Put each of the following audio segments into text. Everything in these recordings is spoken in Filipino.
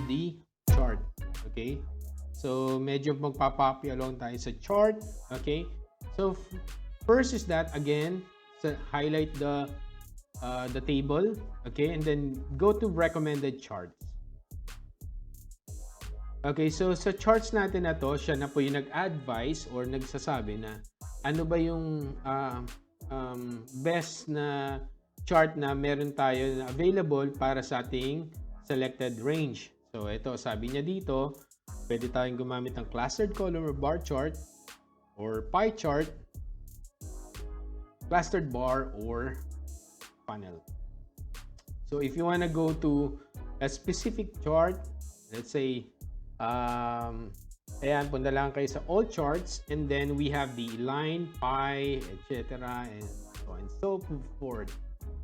the chart. Okay? So, medyo magpapapi along tayo sa chart. Okay? So, first is that, again, highlight the table. Okay? And then, go to recommended charts. Okay, so sa charts natin na to, siya na po yung nag-advise or nagsasabi na ano ba yung best na chart na meron tayo na available para sa ating selected range. So ito, sabi niya dito, pwede tayong gumamit ng clustered column or bar chart or pie chart, clustered bar or funnel. So if you want to go to a specific chart, let's say ayan, punta lang kayo sa all charts, and then we have the line, pie, etc. and so on and so forth.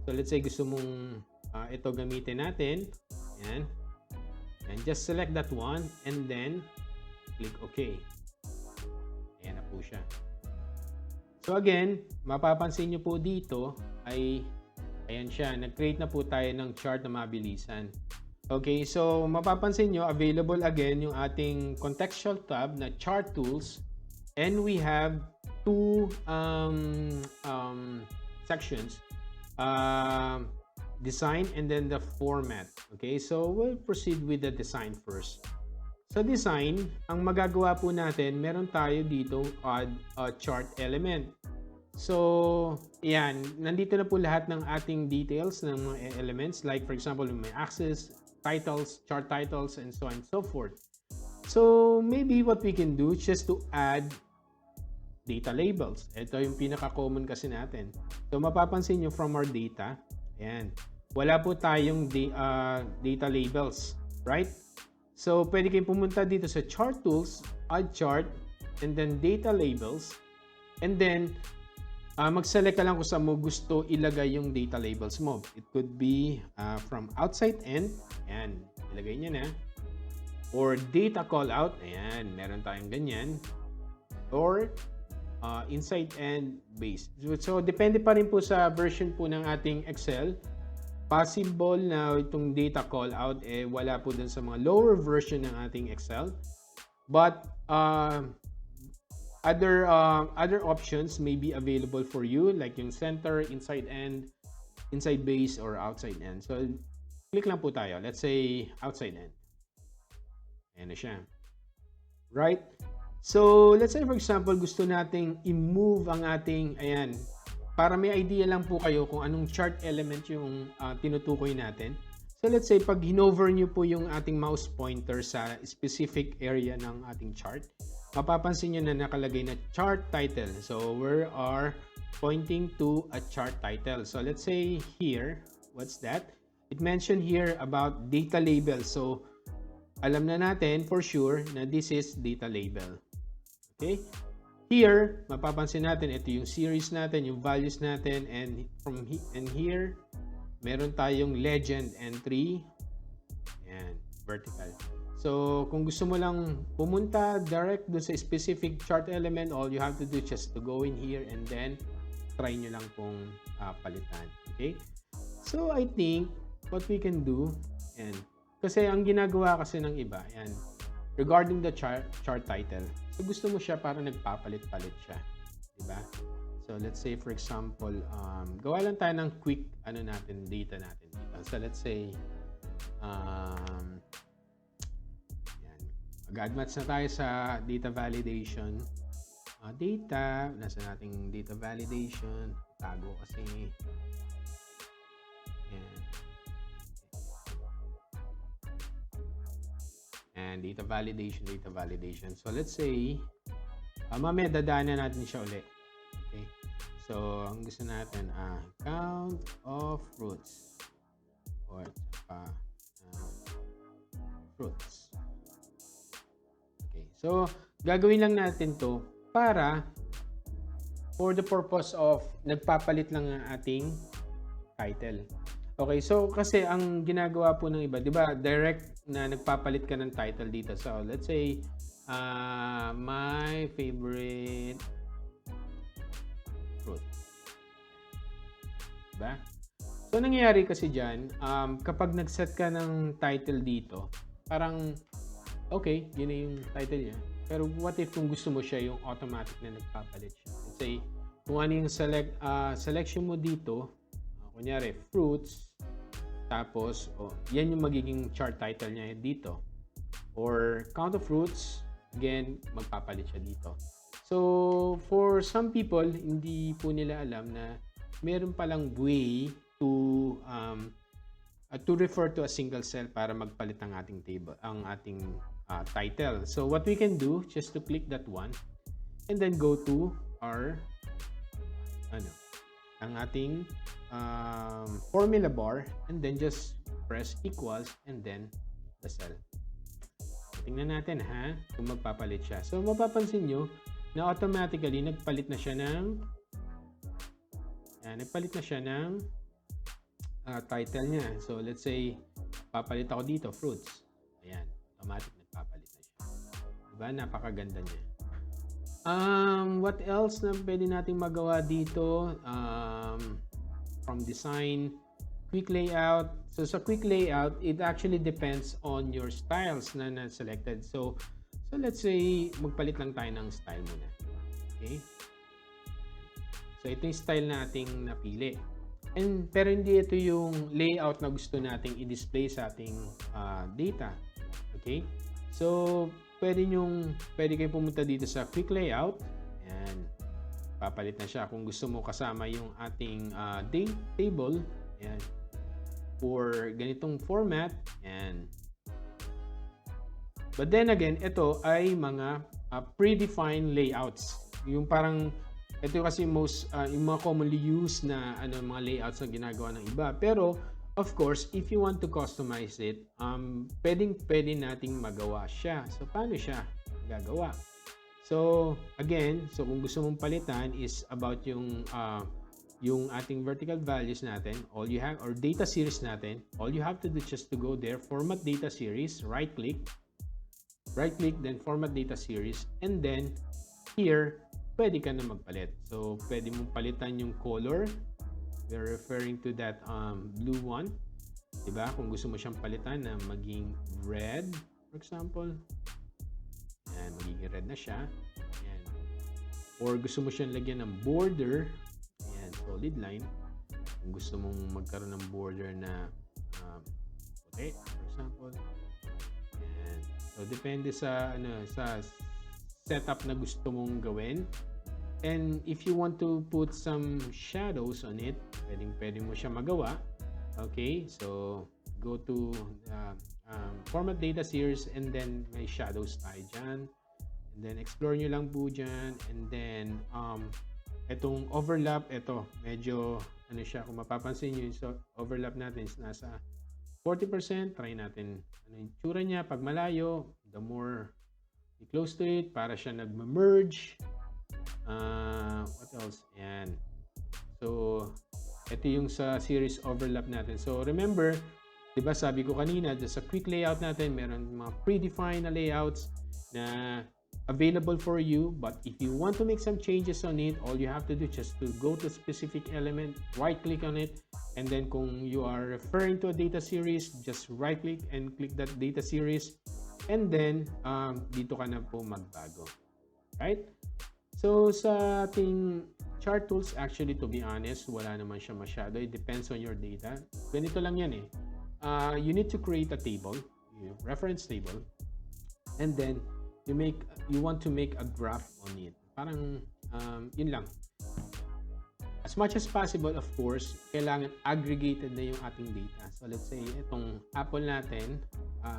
So let's say gusto mong ito gamitin natin. Ayan. And just select that one and then click OK. Ayan na po siya. So again, mapapansin nyo po dito ay ayan siya. Nag-create na po tayo ng chart na mabilisan. Okay, so mapapansin nyo, available again yung ating contextual tab na chart tools, and we have two sections, design and then the format. Okay, so we'll proceed with the design first. Sa design, ang magagawa po natin, meron tayo dito add a chart element. So, yan, nandito na po lahat ng ating details ng mga elements, like for example, may axis, titles, chart titles, and so on and so forth. So, maybe what we can do is just to add data labels. Ito yung pinaka-common kasi natin. So, mapapansin nyo from our data, ayan, wala po tayong data labels, right? So, pwede kayong pumunta dito sa chart tools, add chart, and then data labels, and then mag-select ka lang kung saan mo gusto ilagay yung data labels mo. It could be from outside end, ayan, ilagay nyo na. Or data callout, ayan, meron tayong ganyan. Or inside end base. So, depende pa rin po sa version po ng ating Excel. Possible na itong data callout, wala po dun sa mga lower version ng ating Excel. But, other options may be available for you, like yung center, inside end, inside base, or outside end. So, click lang po tayo. Let's say outside end. Ayan na siya. Right? So, let's say for example, gusto nating i-move ang ating, ayan, para may idea lang po kayo kung anong chart element yung tinutukoy natin. So, let's say pag hinover nyo po yung ating mouse pointer sa specific area ng ating chart, mapapansin nyo na nakalagay na chart title. So, we are pointing to a chart title. So, let's say here, what's that? It mentioned here about data label. So, alam na natin for sure na this is data label. Okay? Here, mapapansin natin, ito yung series natin, yung values natin, and here, meron tayong legend entry. Ayan, vertical. So, kung gusto mo lang pumunta direct doon sa specific chart element, all you have to do is just to go in here and then try nyo lang pong palitan. Okay? So, I think what we can do, and kasi ang ginagawa kasi ng iba, yan, regarding the chart title, so gusto mo siya para nagpapalit-palit siya. Diba? So, let's say, for example, gawa lang tayo ng quick, data natin dito. So, let's say, mag-add-match na tayo sa data validation. Nasa nating data validation. Tago kasi. Ayan. And data validation. So, let's say, mamaya dadaanan natin siya ulit. Okay? So, ang gusto natin, count of fruits. Or, fruits. So, gagawin lang natin to para for the purpose of nagpapalit lang ang ating title. Okay, so kasi ang ginagawa po ng iba, di ba, direct na nagpapalit ka ng title dito. So, let's say, my favorite fruit. Diba? So, nangyayari kasi dyan, kapag nag-set ka ng title dito, parang, okay, yun na yung title niya. Pero what if kung gusto mo siya yung automatic na nagpapalit siya? Let's say, kung ano yung selection mo dito, kunyari, fruits, tapos, yan yung magiging chart title niya dito. Or count of fruits, again, magpapalit siya dito. So, for some people, hindi po nila alam na meron palang way to refer to a single cell para magpalit ang ating table, ang ating title. So, what we can do, just to click that one, and then go to our, ang ating formula bar, and then just press equals, and then the cell. Tingnan natin ha, kung magpapalit siya. So, mapapansin nyo, na automatically nagpalit na siya ng title niya. So let's say papalit ako dito, fruits. Ayan, automatic nagpapalit na siya. Diba? Napakaganda niya. What else na pwede nating magawa dito? From design, quick layout. So sa quick layout, it actually depends on your styles na selected. So let's say, magpalit lang tayo ng style muna. Okay? So, ito yung style nating napili. Pero hindi ito yung layout na gusto nating i-display sa ating data. Okay? So, pwede kayo pumunta dito sa quick layout. Ayan. Papalit na siya. Kung gusto mo kasama yung ating date table, ayan, for ganitong format, ayan. But then again, ito ay mga predefined layouts. Yung parang, ito kasi yung mga commonly used na mga layouts na ginagawa ng iba. Pero, of course, if you want to customize it, pwede nating magawa siya. So, paano siya gagawa? So, again, kung gusto mong palitan is about yung ating vertical values natin, or data series natin, all you have to do just to go there, format data series, right-click, then format data series, and then here pwede ka na magpalit. So pwede mong palitan yung color. We're referring to that blue one, diba? Kung gusto mo siyang palitan na maging red, for example, ayan, magiging red na siya. Ayan. Or gusto mo siyang lagyan ng border, ayan, solid line. Kung gusto mong magkaroon ng border na puti, for example. So, depende sa setup na gusto mong gawin. And if you want to put some shadows on it, pwedeng mo siya magawa. Okay, so go to format data series, and then may shadows tayo dyan. And then explore nyo lang po dyan. And then itong overlap, ito medyo siya, kung mapapansin nyo, so overlap natin is nasa 40%. Try natin yung tsura niya. Pag malayo, the more you close to it, para siya nag-merge. What else? Ayan. So, ito yung sa series overlap natin. So, remember, diba sabi ko kanina, sa quick layout natin, meron mga predefined na layouts na available for you. But if you want to make some changes on it, all you have to do is just to go to a specific element, right-click on it, and then kung you are referring to a data series, just right-click and click that data series. And then, dito ka na po magbago. Right? So, sa ating chart tools, actually, to be honest, wala naman siya masyado. It depends on your data. Ganito lang yan eh. You need to create a table, reference table, and then you want to make a graph on it. Parang, yun lang. As much as possible, of course, kailangan aggregated na yung ating data. So, let's say, itong apple natin,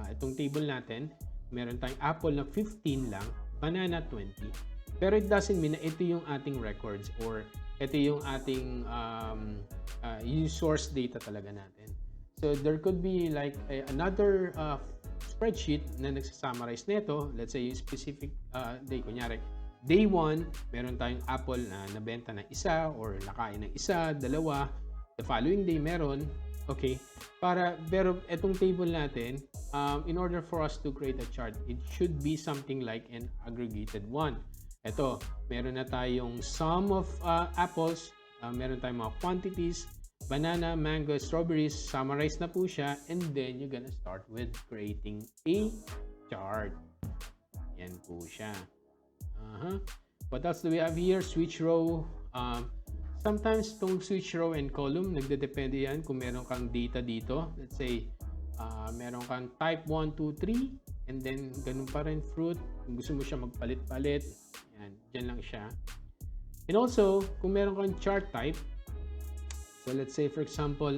itong table natin, meron tayong apple na 15 lang, banana 20. Pero it doesn't mean na ito yung ating records or ito yung ating yung source data talaga natin. So, there could be like another spreadsheet na nagsasummarize nito. Let's say, yung specific day, kunyari, Day 1, meron tayong apple na nabenta ng isa or nakain ng isa, dalawa. The following day, meron. Okay? Pero itong table natin, in order for us to create a chart, it should be something like an aggregated one. Ito, meron na tayong sum of apples, meron tayong mga quantities, banana, mango, strawberries, summarize na po siya, and then you're gonna start with creating a chart. Yan po siya. What else do we have here? Switch row. Sometimes itong switch row and column, nagdedepende yan kung meron kang data dito. Let's say, meron kang type 1, 2, 3, and then ganun pa rin fruit. Kung gusto mo siya magpalit-palit, yan, dyan lang siya. And also, kung meron kang chart type, so let's say for example,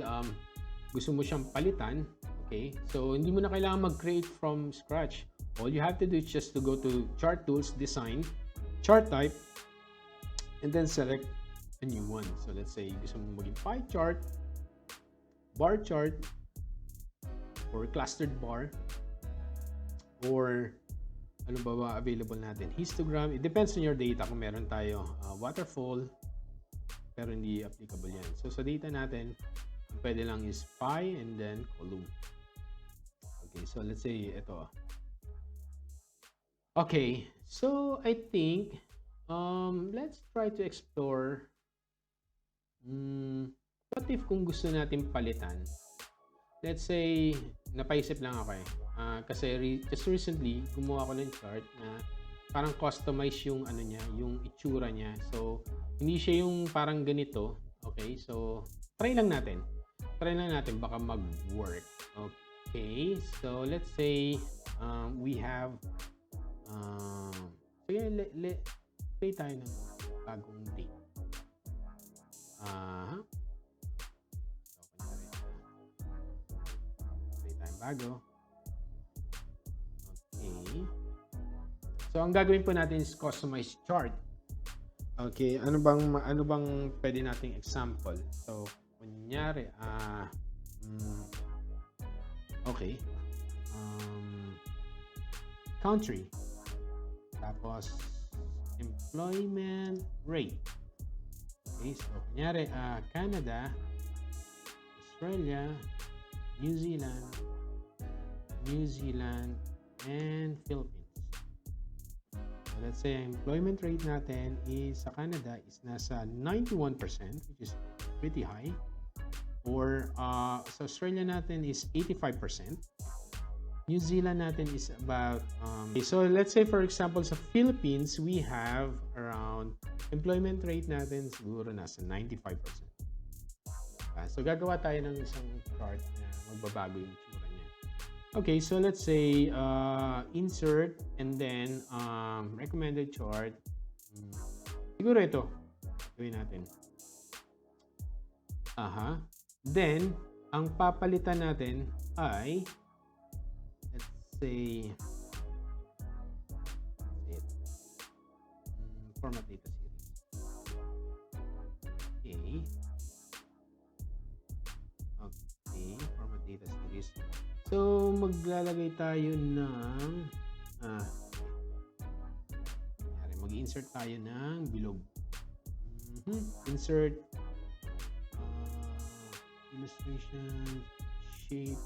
gusto mo siyang palitan, okay? So hindi mo na kailangan mag-create from scratch. All you have to do is just to go to Chart Tools, Design, Chart Type, and then select a new one. So let's say gusto mo maging pie chart, bar chart, or clustered bar, or ano ba available natin? Histogram. It depends on your data kung meron tayo waterfall, pero hindi applicable yan. So sa data natin, pwede lang is pie and then column. Okay, so let's say ito. Okay, so I think let's try to explore what if kung gusto natin palitan. Let's say napaisip lang ako kasi just recently gumawa ko ng chart na parang customize yung ano niya, yung itsura niya. So hindi siya yung parang ganito. Okay, so try lang natin baka mag-work. Okay, so let's say we have so yun, play tayo ng bagong date. Play tayo bago. Okay. So ang gagawin po natin is customize chart. Okay, ano bang pwede nating example? So kunyari okay. Country. Tapos employment rate. Okay, so kunyari Canada, Australia, New Zealand, and Philippines. So let's say employment rate natin is sa Canada is nasa 91%, which is pretty high. Or sa Australia natin is 85%. New Zealand natin is about so let's say for example sa Philippines we have around employment rate natin siguro nasa 95%. So gagawa tayo ng isang chart na magbabago yung itsura niya. Okay, so let's say insert and then recommended chart. Siguro ito gawin natin. Then ang papalitan natin ay say format data series. Okay, format data series. So maglalagay tayo ng mag-insert tayo ng bilog. Insert illustration, shape,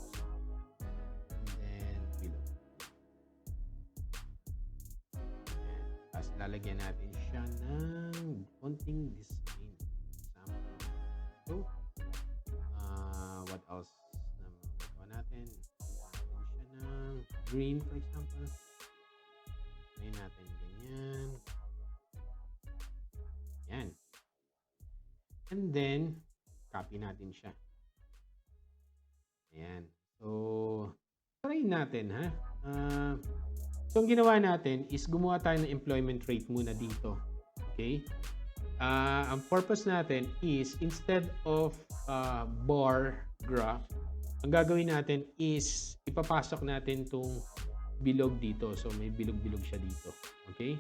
lalagyan natin siya ng konting design. So, what else na magagawa natin? Lagyan siya ng green, for example. Lagyan natin ganyan. Yan. And then, copy natin siya. Ayan. So, try natin, ha? So, ang ginawa natin is gumawa tayo ng employment rate muna dito. Okay? Ang purpose natin is instead of bar graph, ang gagawin natin is ipapasok natin itong bilog dito. So, may bilog-bilog siya dito. Okay?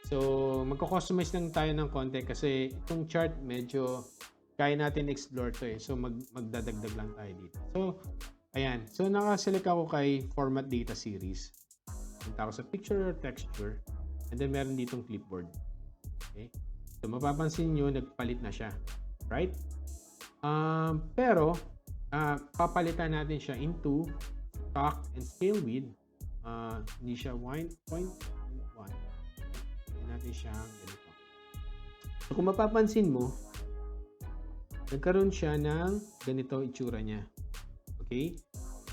So, magko-customize lang tayo ng konti kasi itong chart medyo kaya natin explore to So, magdadagdag lang tayo dito. So, ayan. So, nakaselect ako kay format data series. Punta ako sa picture or texture, and then meron ditong clipboard. Okay? So mapapansin nyo, nagpalit na siya. Right? Pero, papalitan natin siya into stock and scale width. Hindi siya 1.1. Hindi natin siya ganito. So kung mapapansin mo, nagkaroon siya ng ganito itsura niya. Okay?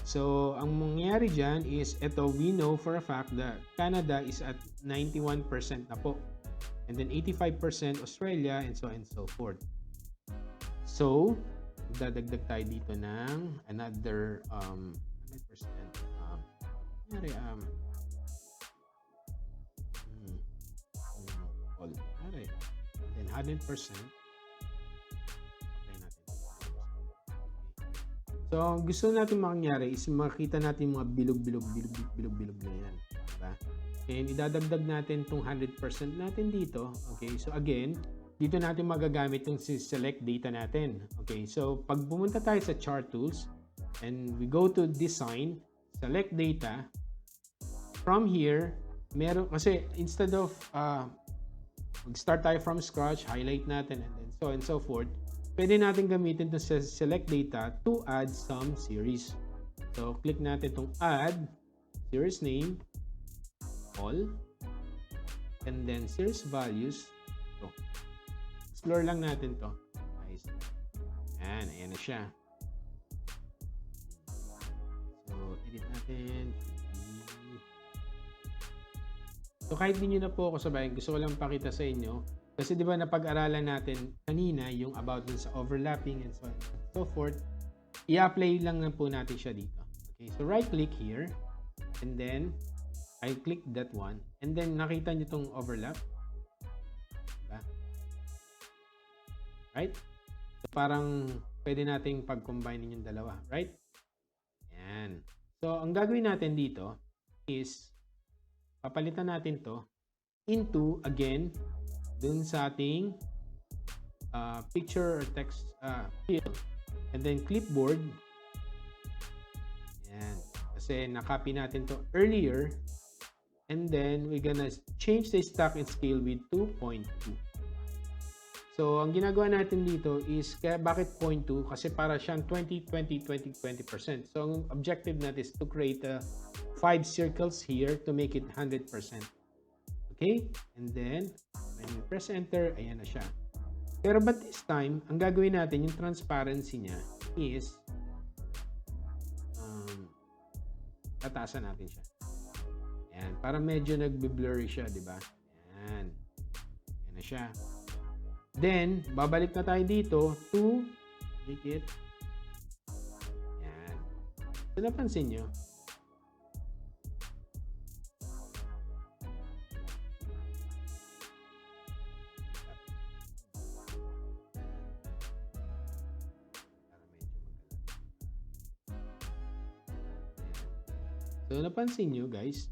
So, ang mangyayari dyan is, ito, we know for a fact that Canada is at 91% na po. And then 85% Australia, and so on and so forth. So, dadagdag tayo dito ng another 100%. Nangyari, all. Nangyari. Then 100%. Apply natin. So, ang gusto natin mangyari is makita natin mga bilog na yan. Diba? And idadagdag natin itong 100% natin dito. Okay, so again, dito natin magagamit yung select data natin. Okay, so pag pumunta tayo sa chart tools and we go to design, select data, from here, meron, kasi instead of mag-start tayo from scratch, highlight natin, and then so on and so forth, pwede natin gamitin itong select data to add some series. So, click natin itong add, series name, all, and then series values. So, explore lang natin to. Nice. Ayan na siya. So, edit natin. So, kahit di nyo na po ako sabayan, gusto ko lang pakita sa inyo. Kasi di ba napag-aralan natin kanina yung about dun sa overlapping and so on and so forth. I-apply lang na po natin siya dito. Okay, so right-click here. And then, I click that one. And then, nakita nyo itong overlap. Diba? Right? So, parang pwede nating pag-combine yung dalawa. Right? Yan. So, ang gagawin natin dito is papalitan natin to into, again, dun sa ating picture or text field. And then, clipboard. Yan. Kasi nakopy natin to earlier. And then, we're gonna change the stack and scale with 2.2. So, ang ginagawa natin dito is, kaya bakit 0.2? Kasi para siyang 20%. So, ang objective natin is to create 5 circles here to make it 100%. Okay? And then, when we press enter, ayan na siya. Pero but this time, ang gagawin natin, yung transparency niya is, tatasan natin siya. Ayan, para medyo nagbe-blurry siya, di ba? Ayan. Ayan na siya. Then, babalik na tayo dito to make it. Ayan. So, napansin nyo? So, napansin nyo, guys?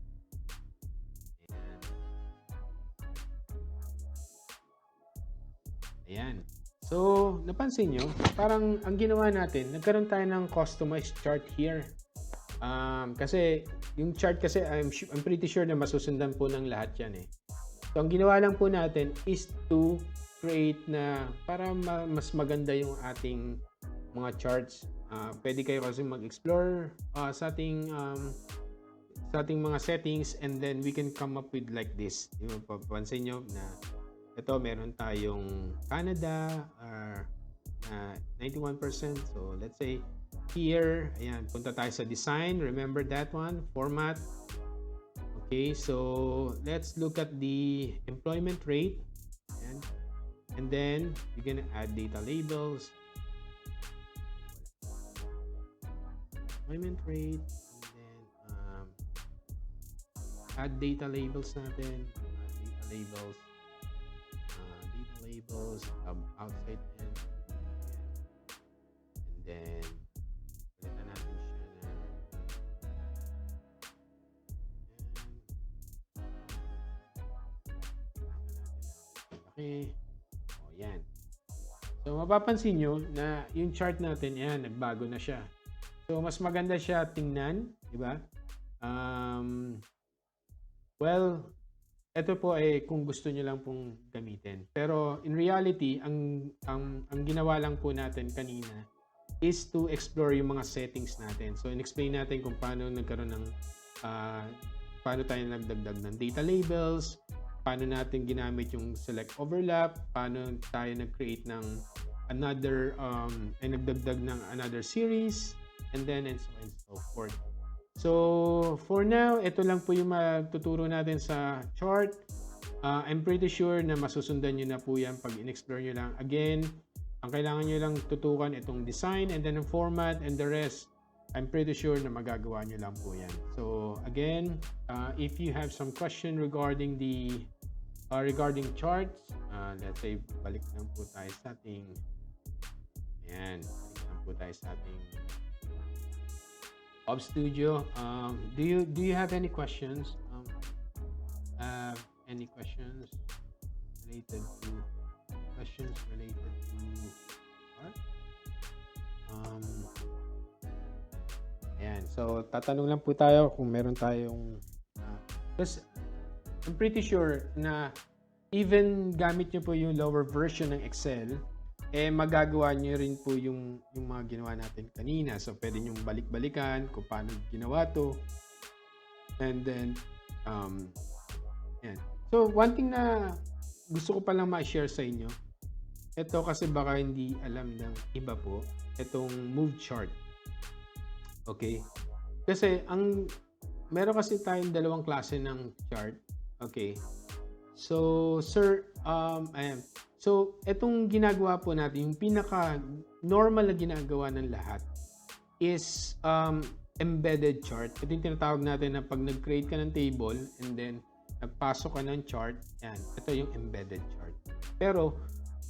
Ayan. So, napansin nyo, parang ang ginawa natin, nagkaroon tayo ng customized chart here. Kasi, yung chart kasi, I'm pretty sure na masusundan po ng lahat yan eh. So, ang ginawa lang po natin is to create na para mas maganda yung ating mga charts. Pwede kayo kasi mag-explore sa ating mga settings, and then we can come up with like this. Yung papansin nyo na ito, meron tayong Canada, 91%. So, let's say here, ayan, punta tayo sa design. Remember that one? Format. Okay, so let's look at the employment rate. Ayan. And then, we're gonna add data labels. Employment rate. Add data labels natin. Data labels. Outside end. And then, palitan natin siya na. Okay. O, yan. So, mapapansin nyo na yung chart natin, yan, nagbago na siya. So, mas maganda siya tingnan. Diba? Well, ito po ay kung gusto niyo lang pong gamitin. Pero in reality, ang ginawa lang po natin kanina is to explore yung mga settings natin. So, in-explain natin kung paano nagkaroon ng paano tayo nagdagdag ng data labels, paano natin ginamit yung select overlap, paano tayo nag-create ng another ay nagdagdag ng another series, and then and so on and so forth. So for now, ito lang po yung matuturo natin sa chart. I'm pretty sure na masusundan nyo na po yan pag in-explore nyo lang. Again, ang kailangan nyo lang tutukan itong design and then ang format, and the rest, I'm pretty sure na magagawa nyo lang po yan. So again, if you have some question regarding the regarding charts, let's say balik lang po tayo sa ating balik lang po tayo sa ating Ob Studio. Do you have any questions? Any questions related to art? Ayan. So, tatanong lang po tayo kung meron tayong because I'm pretty sure na even gamit nyo po yung lower version ng Excel, magagawa nyo rin po yung mga ginawa natin kanina. So, pwede nyo balik-balikan kung paano ginawa to. And then, yan. So, one thing na gusto ko palang ma-share sa inyo, ito kasi baka hindi alam ng iba po, itong move chart. Okay? Kasi, meron kasi tayong dalawang klase ng chart. Okay? So, sir, ayan. So, itong ginagawa po natin, yung pinaka-normal na ginagawa ng lahat is embedded chart. Ito yung tinatawag natin na pag nag-create ka ng table and then nagpasok ka ng chart, yan, ito yung embedded chart. Pero,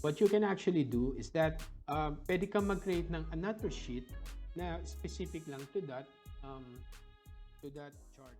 what you can actually do is that pwede kang mag-create ng another sheet na specific lang to that chart.